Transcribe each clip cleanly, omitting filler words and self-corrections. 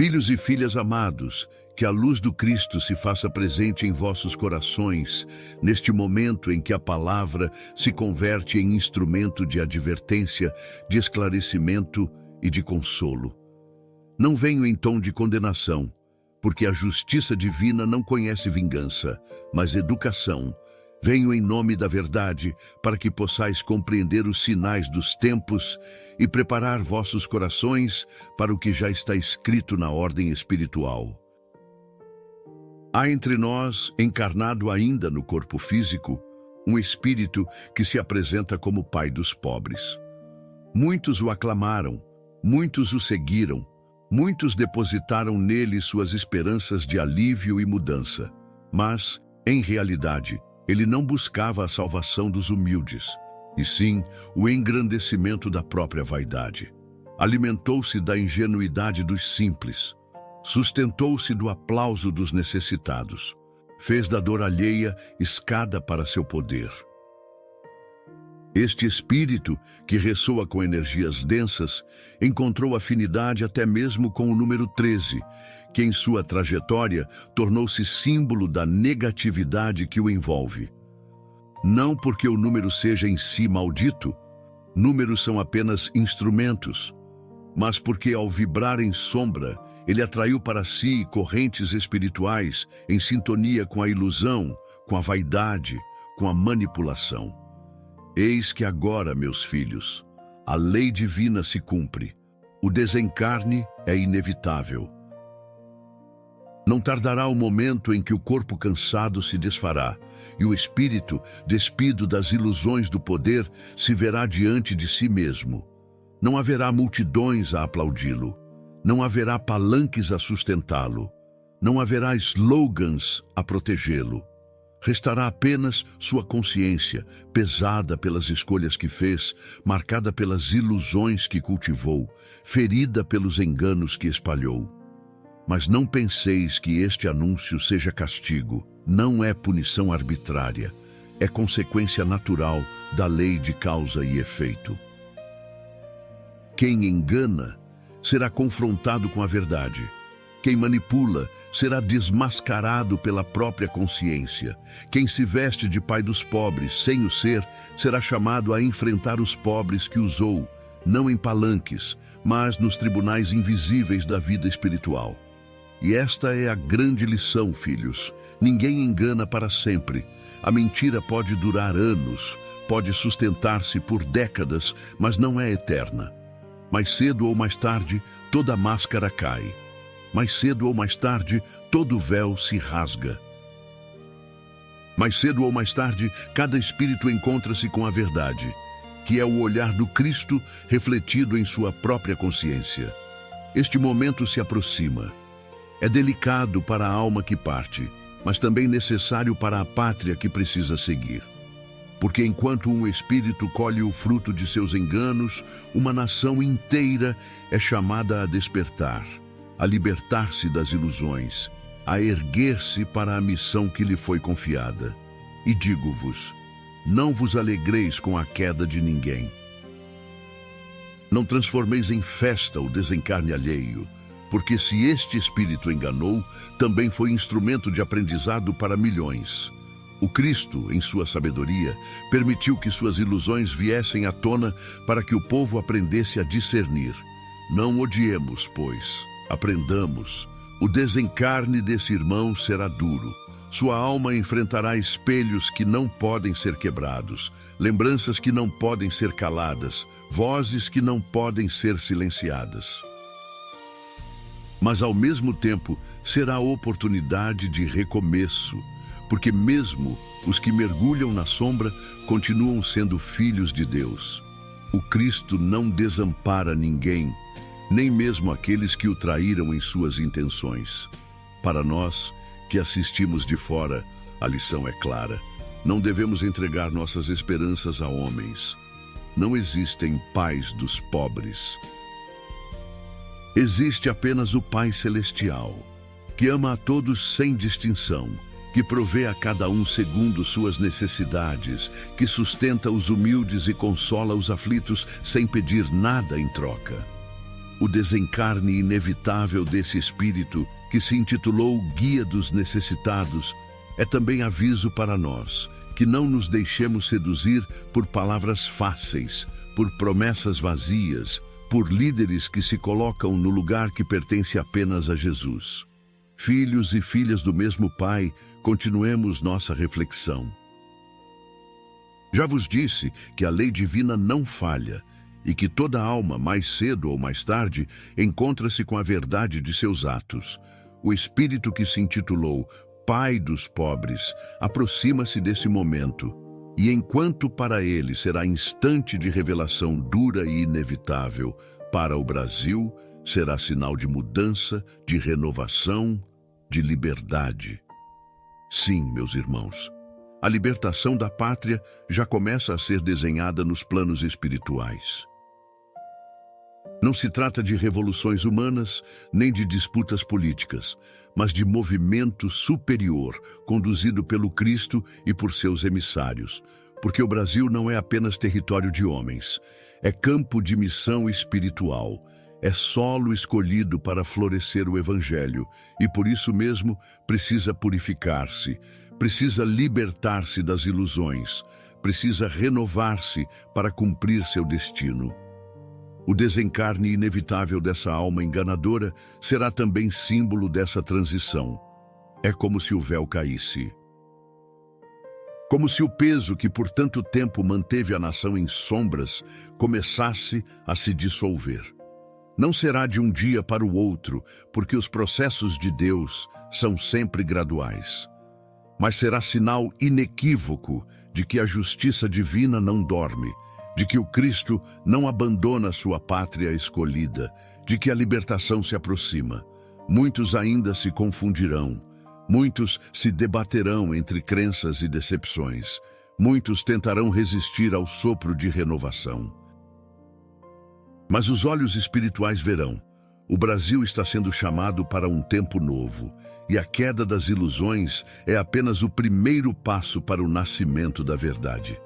Filhos e filhas amados, que a luz do Cristo se faça presente em vossos corações, neste momento em que a palavra se converte em instrumento de advertência, de esclarecimento e de consolo. Não venho em tom de condenação, porque a justiça divina não conhece vingança, mas educação. Venho em nome da verdade, para que possais compreender os sinais dos tempos e preparar vossos corações para o que já está escrito na ordem espiritual. Há entre nós, encarnado ainda no corpo físico, um espírito que se apresenta como Pai dos pobres. Muitos o aclamaram, muitos o seguiram, muitos depositaram nele suas esperanças de alívio e mudança. Mas, em realidade, ele não buscava a salvação dos humildes, e sim o engrandecimento da própria vaidade. Alimentou-se da ingenuidade dos simples, sustentou-se do aplauso dos necessitados, fez da dor alheia escada para seu poder. Este espírito, que ressoa com energias densas, encontrou afinidade até mesmo com o número 13, que em sua trajetória tornou-se símbolo da negatividade que o envolve. Não porque o número seja em si maldito, números são apenas instrumentos, mas porque ao vibrar em sombra, ele atraiu para si correntes espirituais em sintonia com a ilusão, com a vaidade, com a manipulação. Eis que agora, meus filhos, a lei divina se cumpre. O desencarne é inevitável. Não tardará o momento em que o corpo cansado se desfará e o espírito, despido das ilusões do poder, se verá diante de si mesmo. Não haverá multidões a aplaudi-lo. Não haverá palanques a sustentá-lo. Não haverá slogans a protegê-lo. Restará apenas sua consciência, pesada pelas escolhas que fez, marcada pelas ilusões que cultivou, ferida pelos enganos que espalhou. Mas não penseis que este anúncio seja castigo, não é punição arbitrária, é consequência natural da lei de causa e efeito. Quem engana será confrontado com a verdade. Quem manipula será desmascarado pela própria consciência. Quem se veste de pai dos pobres, sem o ser, será chamado a enfrentar os pobres que usou, não em palanques, mas nos tribunais invisíveis da vida espiritual. E esta é a grande lição, filhos. Ninguém engana para sempre. A mentira pode durar anos, pode sustentar-se por décadas, mas não é eterna. Mais cedo ou mais tarde, toda máscara cai. Mais cedo ou mais tarde, todo véu se rasga. Mais cedo ou mais tarde, cada espírito encontra-se com a verdade, que é o olhar do Cristo refletido em sua própria consciência. Este momento se aproxima. É delicado para a alma que parte, mas também necessário para a pátria que precisa seguir. Porque enquanto um espírito colhe o fruto de seus enganos, uma nação inteira é chamada a despertar, a libertar-se das ilusões, a erguer-se para a missão que lhe foi confiada. E digo-vos, não vos alegreis com a queda de ninguém. Não transformeis em festa o desencarne alheio, porque se este espírito enganou, também foi instrumento de aprendizado para milhões. O Cristo, em sua sabedoria, permitiu que suas ilusões viessem à tona para que o povo aprendesse a discernir. Não odiemos, pois. Aprendamos. O desencarne desse irmão será duro. Sua alma enfrentará espelhos que não podem ser quebrados, lembranças que não podem ser caladas, vozes que não podem ser silenciadas. Mas, ao mesmo tempo, será a oportunidade de recomeço, porque mesmo os que mergulham na sombra continuam sendo filhos de Deus. O Cristo não desampara ninguém, nem mesmo aqueles que o traíram em suas intenções. Para nós, que assistimos de fora, a lição é clara. Não devemos entregar nossas esperanças a homens. Não existem pais dos pobres. Existe apenas o Pai Celestial, que ama a todos sem distinção, que provê a cada um segundo suas necessidades, que sustenta os humildes e consola os aflitos sem pedir nada em troca. O desencarne inevitável desse espírito, que se intitulou Guia dos Necessitados, é também aviso para nós, que não nos deixemos seduzir por palavras fáceis, por promessas vazias, por líderes que se colocam no lugar que pertence apenas a Jesus. Filhos e filhas do mesmo Pai, continuemos nossa reflexão. Já vos disse que a lei divina não falha e que toda alma, mais cedo ou mais tarde, encontra-se com a verdade de seus atos. O Espírito que se intitulou Pai dos pobres aproxima-se desse momento, e enquanto para ele será instante de revelação dura e inevitável, para o Brasil será sinal de mudança, de renovação, de liberdade. Sim, meus irmãos, a libertação da pátria já começa a ser desenhada nos planos espirituais. Não se trata de revoluções humanas, nem de disputas políticas, mas de movimento superior, conduzido pelo Cristo e por seus emissários. Porque o Brasil não é apenas território de homens, é campo de missão espiritual, é solo escolhido para florescer o Evangelho, e por isso mesmo precisa purificar-se, precisa libertar-se das ilusões, precisa renovar-se para cumprir seu destino. O desencarne inevitável dessa alma enganadora será também símbolo dessa transição. É como se o véu caísse. Como se o peso que por tanto tempo manteve a nação em sombras começasse a se dissolver. Não será de um dia para o outro, porque os processos de Deus são sempre graduais. Mas será sinal inequívoco de que a justiça divina não dorme, de que o Cristo não abandona sua pátria escolhida, de que a libertação se aproxima. Muitos ainda se confundirão, muitos se debaterão entre crenças e decepções, muitos tentarão resistir ao sopro de renovação. Mas os olhos espirituais verão, o Brasil está sendo chamado para um tempo novo, e a queda das ilusões é apenas o primeiro passo para o nascimento da verdade.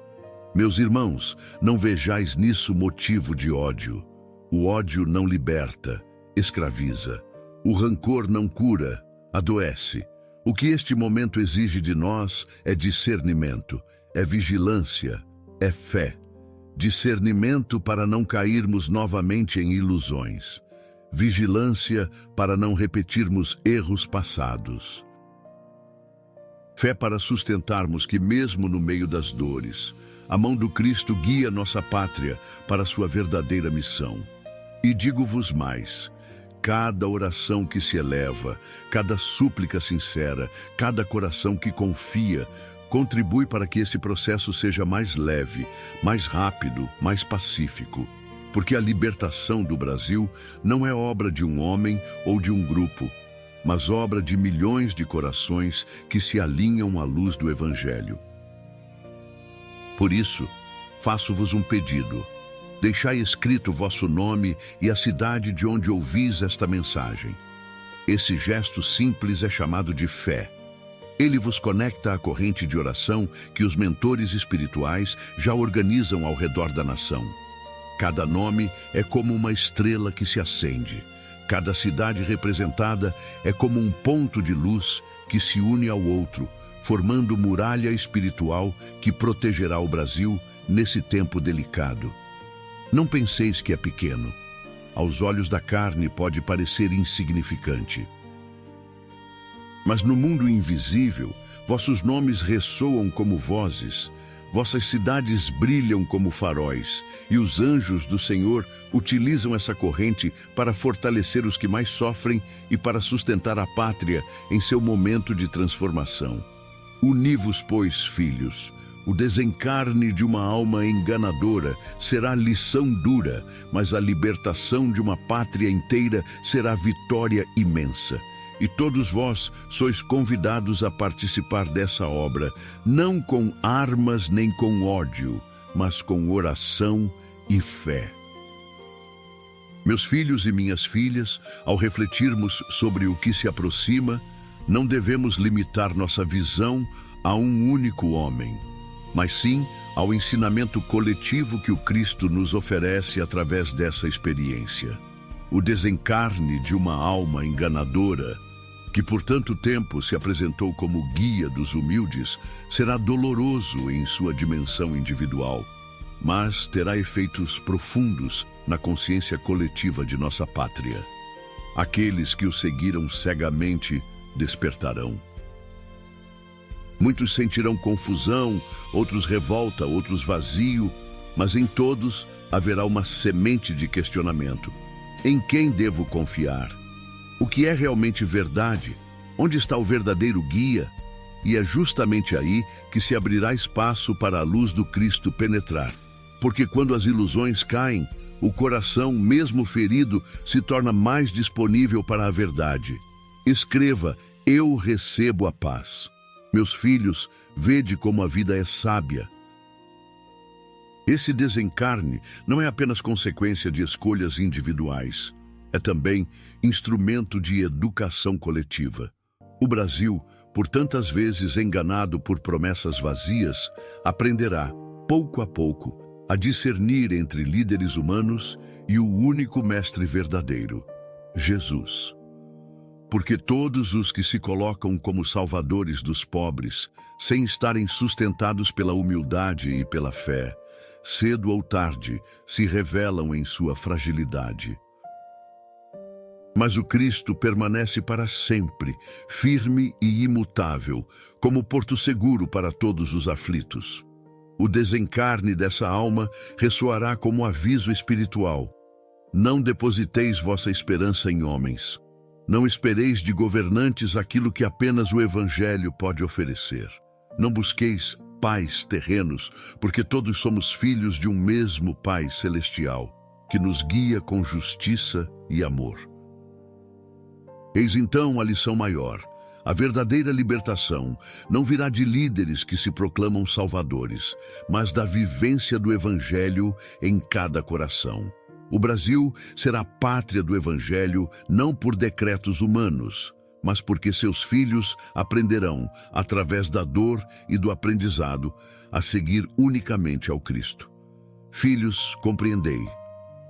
Meus irmãos, não vejais nisso motivo de ódio. O ódio não liberta, escraviza. O rancor não cura, adoece. O que este momento exige de nós é discernimento, é vigilância, é fé. Discernimento para não cairmos novamente em ilusões. Vigilância para não repetirmos erros passados. Fé para sustentarmos que mesmo no meio das dores, a mão do Cristo guia nossa pátria para sua verdadeira missão. E digo-vos mais, cada oração que se eleva, cada súplica sincera, cada coração que confia, contribui para que esse processo seja mais leve, mais rápido, mais pacífico. Porque a libertação do Brasil não é obra de um homem ou de um grupo, mas obra de milhões de corações que se alinham à luz do Evangelho. Por isso, faço-vos um pedido. Deixai escrito vosso nome e a cidade de onde ouvis esta mensagem. Esse gesto simples é chamado de fé. Ele vos conecta à corrente de oração que os mentores espirituais já organizam ao redor da nação. Cada nome é como uma estrela que se acende. Cada cidade representada é como um ponto de luz que se une ao outro, formando muralha espiritual que protegerá o Brasil nesse tempo delicado. Não penseis que é pequeno. Aos olhos da carne pode parecer insignificante. Mas no mundo invisível, vossos nomes ressoam como vozes, vossas cidades brilham como faróis, e os anjos do Senhor utilizam essa corrente para fortalecer os que mais sofrem e para sustentar a pátria em seu momento de transformação. Uni-vos, pois, filhos. O desencarne de uma alma enganadora será lição dura, mas a libertação de uma pátria inteira será vitória imensa. E todos vós sois convidados a participar dessa obra, não com armas nem com ódio, mas com oração e fé. Meus filhos e minhas filhas, ao refletirmos sobre o que se aproxima, não devemos limitar nossa visão a um único homem, mas sim ao ensinamento coletivo que o Cristo nos oferece através dessa experiência. O desencarne de uma alma enganadora, que por tanto tempo se apresentou como guia dos humildes, será doloroso em sua dimensão individual, mas terá efeitos profundos na consciência coletiva de nossa pátria. Aqueles que o seguiram cegamente despertarão. Muitos sentirão confusão, outros revolta, outros vazio, mas em todos haverá uma semente de questionamento. Em quem devo confiar? O que é realmente verdade? Onde está o verdadeiro guia? E é justamente aí que se abrirá espaço para a luz do Cristo penetrar. Porque quando as ilusões caem, o coração, mesmo ferido, se torna mais disponível para a verdade. Escreva: eu recebo a paz. Meus filhos, vede como a vida é sábia. Esse desencarne não é apenas consequência de escolhas individuais. É também instrumento de educação coletiva. O Brasil, por tantas vezes enganado por promessas vazias, aprenderá, pouco a pouco, a discernir entre líderes humanos e o único mestre verdadeiro, Jesus. Porque todos os que se colocam como salvadores dos pobres, sem estarem sustentados pela humildade e pela fé, cedo ou tarde se revelam em sua fragilidade. Mas o Cristo permanece para sempre, firme e imutável, como porto seguro para todos os aflitos. O desencarne dessa alma ressoará como aviso espiritual. Não depositeis vossa esperança em homens. Não espereis de governantes aquilo que apenas o Evangelho pode oferecer. Não busqueis pais terrenos, porque todos somos filhos de um mesmo Pai celestial, que nos guia com justiça e amor. Eis então a lição maior. A verdadeira libertação não virá de líderes que se proclamam salvadores, mas da vivência do Evangelho em cada coração. O Brasil será a pátria do Evangelho não por decretos humanos, mas porque seus filhos aprenderão, através da dor e do aprendizado, a seguir unicamente ao Cristo. Filhos, compreendei.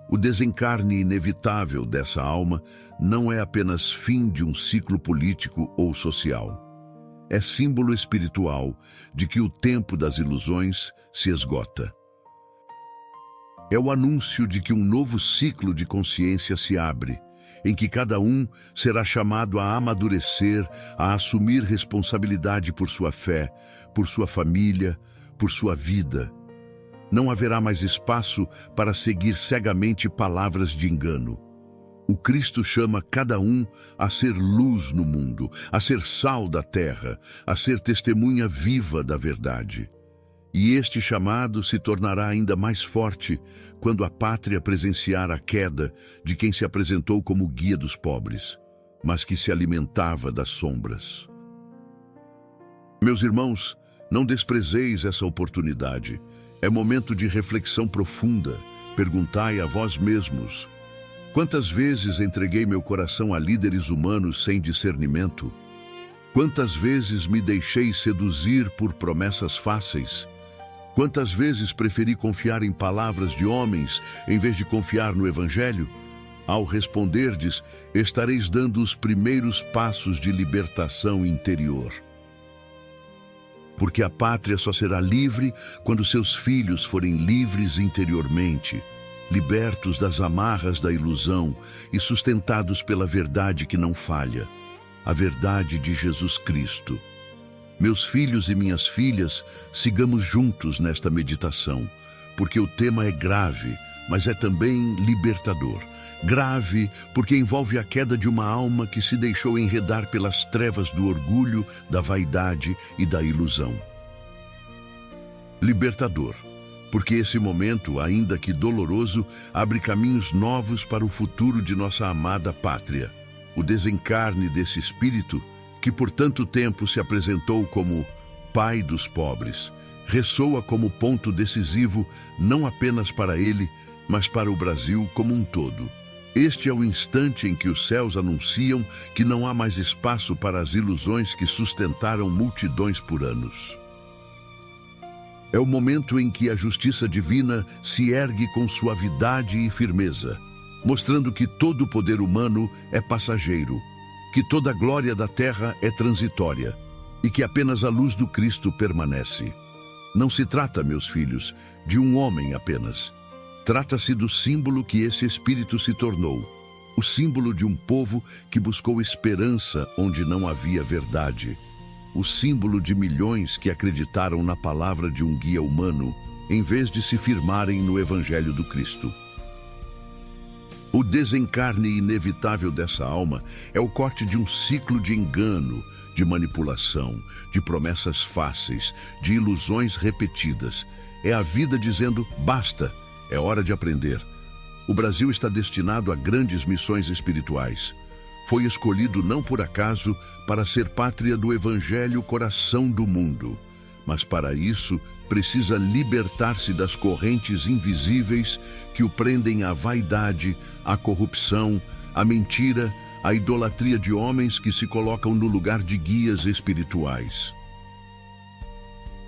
O desencarne inevitável dessa alma não é apenas fim de um ciclo político ou social. É símbolo espiritual de que o tempo das ilusões se esgota. É o anúncio de que um novo ciclo de consciência se abre, em que cada um será chamado a amadurecer, a assumir responsabilidade por sua fé, por sua família, por sua vida. Não haverá mais espaço para seguir cegamente palavras de engano. O Cristo chama cada um a ser luz no mundo, a ser sal da terra, a ser testemunha viva da verdade. E este chamado se tornará ainda mais forte quando a pátria presenciar a queda de quem se apresentou como guia dos pobres, mas que se alimentava das sombras. Meus irmãos, não desprezeis essa oportunidade. É momento de reflexão profunda. Perguntai a vós mesmos: quantas vezes entreguei meu coração a líderes humanos sem discernimento? Quantas vezes me deixei seduzir por promessas fáceis? Quantas vezes preferi confiar em palavras de homens em vez de confiar no Evangelho? Ao responderdes, estareis dando os primeiros passos de libertação interior. Porque a pátria só será livre quando seus filhos forem livres interiormente, libertos das amarras da ilusão e sustentados pela verdade que não falha, a verdade de Jesus Cristo. Meus filhos e minhas filhas, sigamos juntos nesta meditação, porque o tema é grave, mas é também libertador. Grave porque envolve a queda de uma alma que se deixou enredar pelas trevas do orgulho, da vaidade e da ilusão. Libertador, porque esse momento, ainda que doloroso, abre caminhos novos para o futuro de nossa amada pátria. O desencarne desse espírito, que por tanto tempo se apresentou como Pai dos pobres, ressoa como ponto decisivo não apenas para ele, mas para o Brasil como um todo. Este é o instante em que os céus anunciam que não há mais espaço para as ilusões que sustentaram multidões por anos. É o momento em que a justiça divina se ergue com suavidade e firmeza. mostrando que todo o poder humano é passageiro, que toda a glória da terra é transitória e que apenas a luz do Cristo permanece. Não se trata, meus filhos, de um homem apenas. Trata-se do símbolo que esse Espírito se tornou, o símbolo de um povo que buscou esperança onde não havia verdade, o símbolo de milhões que acreditaram na palavra de um guia humano, em vez de se firmarem no Evangelho do Cristo. O desencarne inevitável dessa alma é o corte de um ciclo de engano, de manipulação, de promessas fáceis, de ilusões repetidas. É a vida dizendo, basta, é hora de aprender. O Brasil está destinado a grandes missões espirituais. Foi escolhido não por acaso para ser pátria do Evangelho, coração do mundo. Mas para isso, precisa libertar-se das correntes invisíveis que o prendem à vaidade, à corrupção, à mentira, à idolatria de homens que se colocam no lugar de guias espirituais.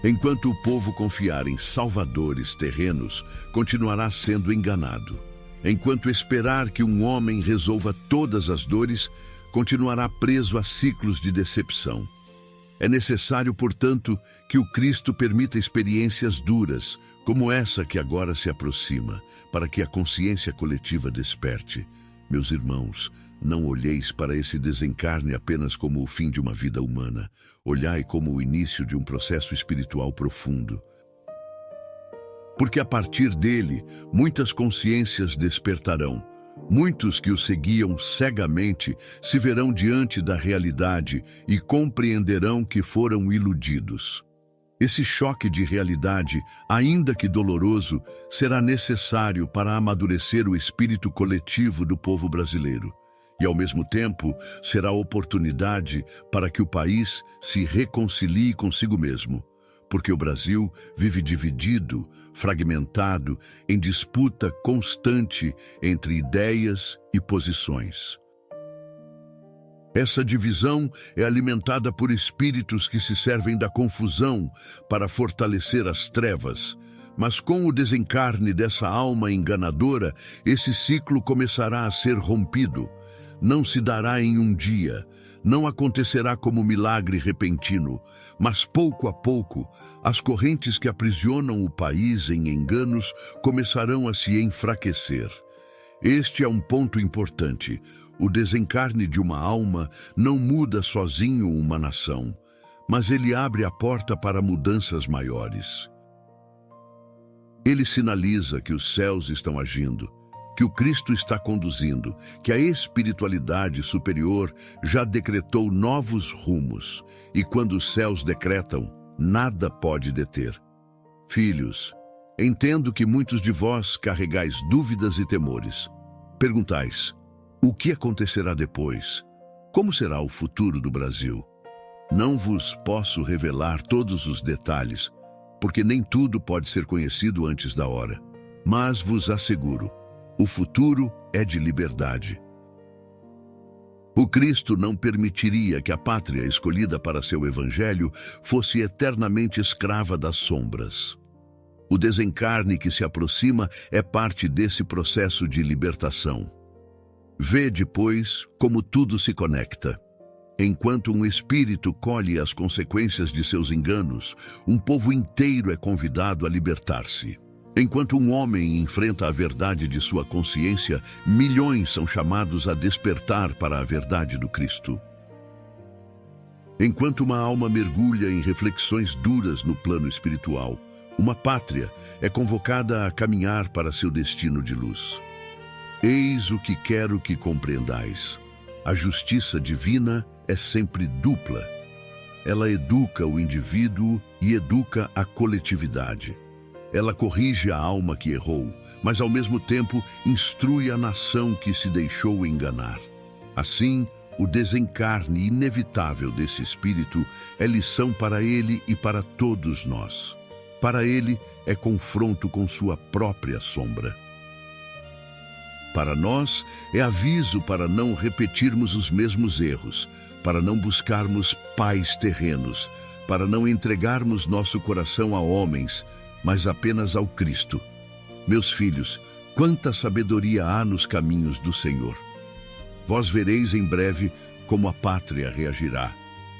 Enquanto o povo confiar em salvadores terrenos, continuará sendo enganado. Enquanto esperar que um homem resolva todas as dores, continuará preso a ciclos de decepção. É necessário, portanto, que o Cristo permita experiências duras, como essa que agora se aproxima, para que a consciência coletiva desperte. Meus irmãos, não olheis para esse desencarne apenas como o fim de uma vida humana. Olhai como o início de um processo espiritual profundo. Porque a partir dele, muitas consciências despertarão. Muitos que o seguiam cegamente se verão diante da realidade e compreenderão que foram iludidos. Esse choque de realidade, ainda que doloroso, será necessário para amadurecer o espírito coletivo do povo brasileiro. E, ao mesmo tempo, será oportunidade para que o país se reconcilie consigo mesmo. Porque o Brasil vive dividido, fragmentado, em disputa constante entre ideias e posições. Essa divisão é alimentada por espíritos que se servem da confusão para fortalecer as trevas. Mas com o desencarne dessa alma enganadora, esse ciclo começará a ser rompido. Não se dará em um dia, não acontecerá como milagre repentino, mas pouco a pouco, as correntes que aprisionam o país em enganos começarão a se enfraquecer. Este é um ponto importante. O desencarne de uma alma não muda sozinho uma nação, mas ele abre a porta para mudanças maiores. Ele sinaliza que os céus estão agindo, que o Cristo está conduzindo, que a espiritualidade superior já decretou novos rumos, e quando os céus decretam, nada pode deter. Filhos, entendo que muitos de vós carregais dúvidas e temores. Perguntais, o que acontecerá depois? Como será o futuro do Brasil? Não vos posso revelar todos os detalhes, porque nem tudo pode ser conhecido antes da hora. Mas vos asseguro, o futuro é de liberdade. O Cristo não permitiria que a pátria escolhida para seu evangelho fosse eternamente escrava das sombras. O desencarne que se aproxima é parte desse processo de libertação. Vede, pois, como tudo se conecta. Enquanto um espírito colhe as consequências de seus enganos, um povo inteiro é convidado a libertar-se. Enquanto um homem enfrenta a verdade de sua consciência, milhões são chamados a despertar para a verdade do Cristo. Enquanto uma alma mergulha em reflexões duras no plano espiritual, uma pátria é convocada a caminhar para seu destino de luz. Eis o que quero que compreendais. A justiça divina é sempre dupla. Ela educa o indivíduo e educa a coletividade. Ela corrige a alma que errou, mas ao mesmo tempo instrui a nação que se deixou enganar. Assim, o desencarne inevitável desse espírito é lição para ele e para todos nós. Para ele, é confronto com sua própria sombra. Para nós, é aviso para não repetirmos os mesmos erros, para não buscarmos pais terrenos, para não entregarmos nosso coração a homens, mas apenas ao Cristo. Meus filhos, Quanta sabedoria há nos caminhos do Senhor! Vós vereis em breve como a pátria reagirá.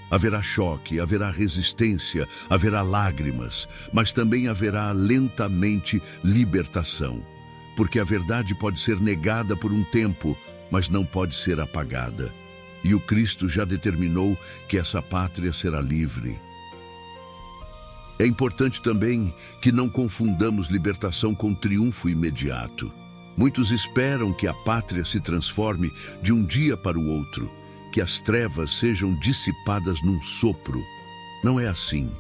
Haverá choque, haverá resistência, haverá lágrimas, mas também haverá lentamente libertação. Porque a verdade pode ser negada por um tempo, mas não pode ser apagada. E o Cristo já determinou que essa pátria será livre. É importante também que não confundamos libertação com triunfo imediato. Muitos esperam que a pátria se transforme de um dia para o outro, que as trevas sejam dissipadas num sopro. Não é assim.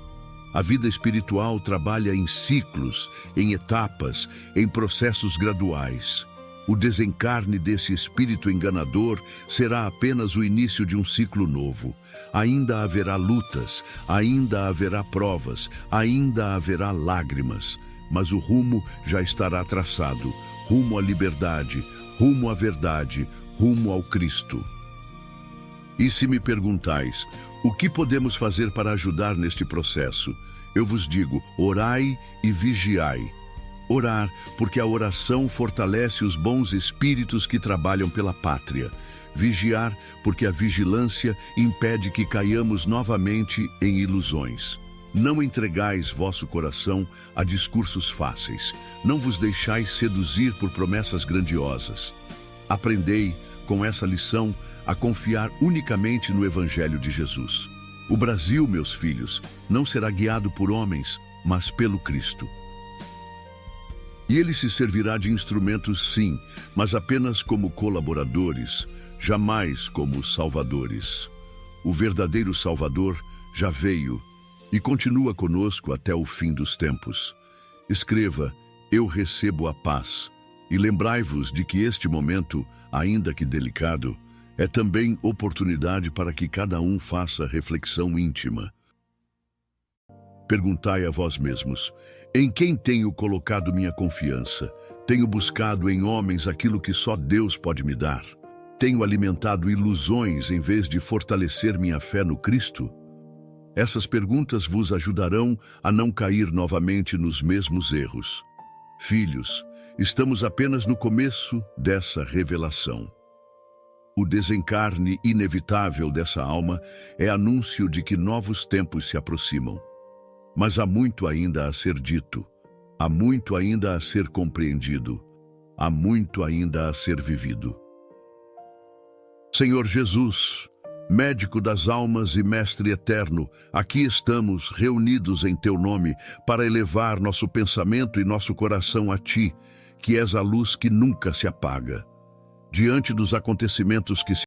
A vida espiritual trabalha em ciclos, em etapas, em processos graduais. O desencarne desse espírito enganador será apenas o início de um ciclo novo. Ainda haverá lutas, ainda haverá provas, ainda haverá lágrimas, mas o rumo já estará traçado, rumo à liberdade, rumo à verdade, rumo ao Cristo. E se me perguntais, o que podemos fazer para ajudar neste processo? Eu vos digo, orai e vigiai. Orar, porque a oração fortalece os bons espíritos que trabalham pela pátria. Vigiar, porque a vigilância impede que caiamos novamente em ilusões. Não entregais vosso coração a discursos fáceis. Não vos deixais seduzir por promessas grandiosas. Aprendei, com essa lição, a confiar unicamente no Evangelho de Jesus. O Brasil, meus filhos, não será guiado por homens, mas pelo Cristo. E ele se servirá de instrumentos, sim, mas apenas como colaboradores, jamais como salvadores. O verdadeiro Salvador já veio e continua conosco até o fim dos tempos. Escreva, eu recebo a paz, e lembrai-vos de que este momento, ainda que delicado, é também oportunidade para que cada um faça reflexão íntima. Perguntai a vós mesmos, em quem tenho colocado minha confiança? Tenho buscado em homens aquilo que só Deus pode me dar? Tenho alimentado ilusões em vez de fortalecer minha fé no Cristo? Essas perguntas vos ajudarão a não cair novamente nos mesmos erros. Filhos, estamos apenas no começo dessa revelação. O desencarne inevitável dessa alma é anúncio de que novos tempos se aproximam. Mas há muito ainda a ser dito, há muito ainda a ser compreendido, há muito ainda a ser vivido. Senhor Jesus, médico das almas e mestre eterno, aqui estamos reunidos em teu nome para elevar nosso pensamento e nosso coração a ti, que és a luz que nunca se apaga. Diante dos acontecimentos que se